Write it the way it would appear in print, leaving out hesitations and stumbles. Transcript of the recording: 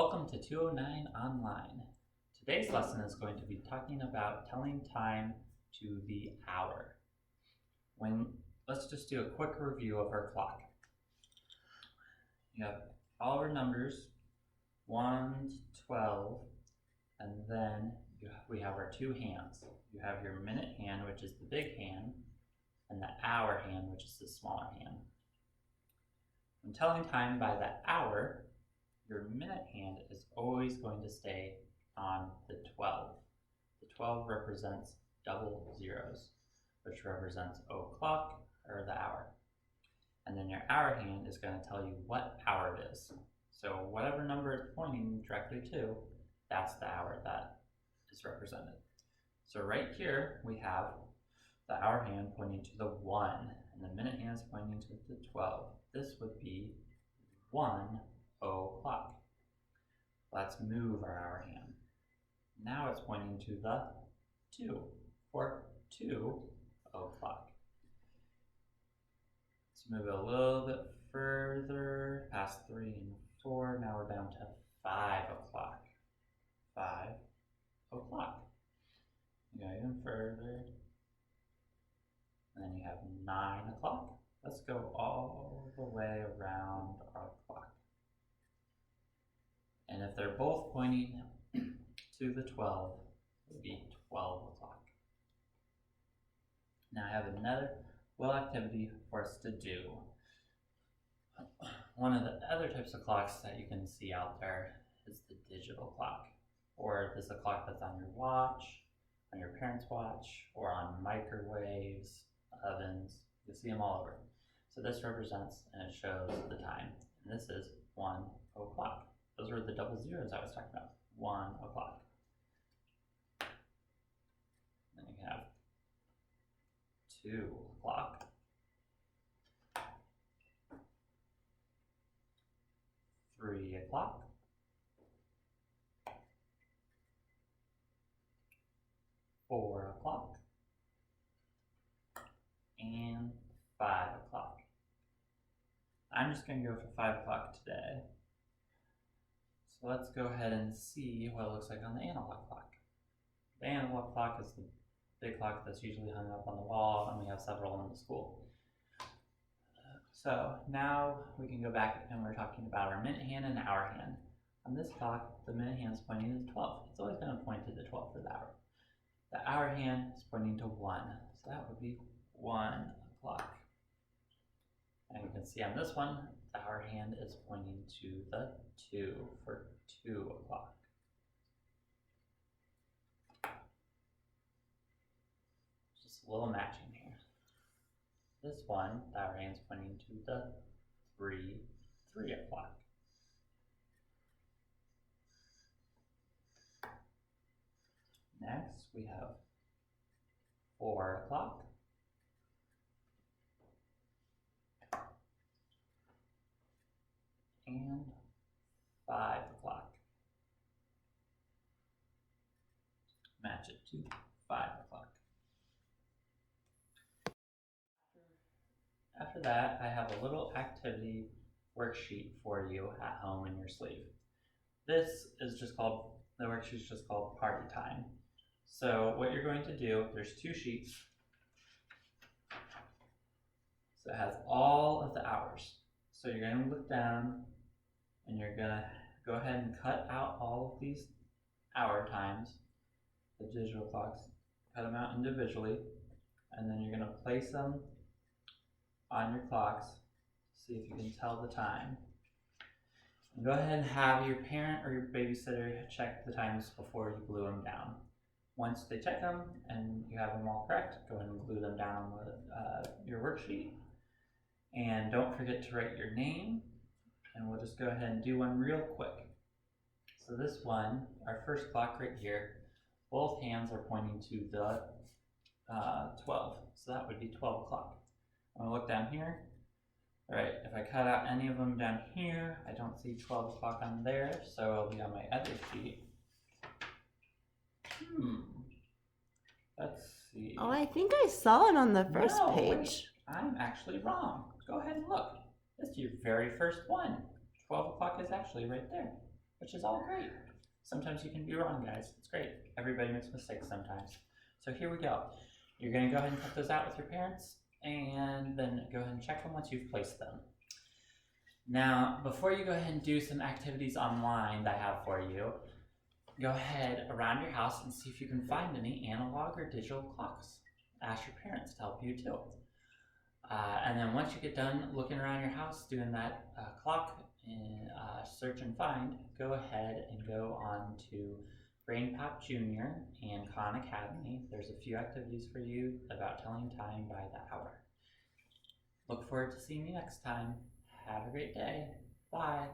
Welcome to 209 Online. Today's lesson is going to be talking about telling time to the hour. Let's just do a quick review of our clock. You have all our numbers, 1 to 12, and then we have our two hands. You have your minute hand, which is the big hand, and the hour hand, which is the smaller hand. When telling time by the hour, your minute hand is always going to stay on the 12. The 12 represents double zeros, which represents o'clock or the hour. And then your hour hand is going to tell you what hour it is. So whatever number it's pointing directly to, that's the hour that is represented. So right here we have the hour hand pointing to the 1, and the minute hand is pointing to the 12. This would be 1 o'clock. Let's move our hour hand. Now it's pointing to the 2 for 2 o'clock. Let's move it a little bit further past 3 and 4. Now we're down to 5 o'clock. 5 o'clock. You go even further. And then you have 9 o'clock. Let's go all the way around our clock. And if they're both pointing to the 12, it would be 12 o'clock. Now I have another little activity for us to do. One of the other types of clocks that you can see out there is the digital clock, or this is a clock that's on your watch, on your parents' watch, or on microwaves, ovens. You'll see them all over. So this represents and it shows the time, and this is 1 o'clock. Those are the double zeros I was talking about. 1 o'clock. Then you have 2 o'clock. 3 o'clock. 4 o'clock. And 5 o'clock. I'm just going to go for 5 o'clock today. So let's go ahead and see what it looks like on the analog clock. The analog clock is the big clock that's usually hung up on the wall, and we have several in the school. So now we can go back and we're talking about our minute hand and hour hand. On this clock, the minute hand is pointing to 12. It's always going to point to the 12 for the hour. The hour hand is pointing to 1, so that would be 1 o'clock. And you can see on this one, the hour hand is pointing to the 2 for 2 o'clock. Just a little matching here. This one, the hour hand is pointing to the 3 o'clock. Next, we have 4 o'clock. And 5 o'clock. Match it to 5 o'clock. After that, I have a little activity worksheet for you at home in your sleeve. This is just called, the worksheet is just called Party Time. So what you're going to do, there's 2 sheets. So it has all of the hours. So you're going to look down and you're going to go ahead and cut out all of these hour times, the digital clocks, cut them out individually, and then you're going to place them on your clocks, see if you can tell the time. And go ahead and have your parent or your babysitter check the times before you glue them down. Once they check them and you have them all correct, go ahead and glue them down on your worksheet. And don't forget to write your name, and we'll just go ahead and do one real quick. So this one, our first clock right here, both hands are pointing to the 12, so that would be 12 o'clock. I'm going to look down here. All right, if I cut out any of them down here, I don't see 12 o'clock on there, so it'll be on my other sheet. Let's see. Oh, I think I saw it on the first page. Wait, I'm actually wrong. Go ahead and look. It's your very first one. 12 o'clock is actually right there. which is all great. Sometimes you can be wrong, guys. It's great. Everybody makes mistakes sometimes. So here we go. You're going to go ahead and cut those out with your parents, and then go ahead and check them once you've placed them. Now, before you go ahead and do some activities online that I have for you, go ahead around your house and see if you can find any analog or digital clocks. Ask your parents to help you too. And then once you get done looking around your house doing that clock search and find, go ahead and go on to BrainPop Junior and Khan Academy. There's a few activities for you about telling time by the hour. Look forward to seeing you next time. Have a great day. Bye.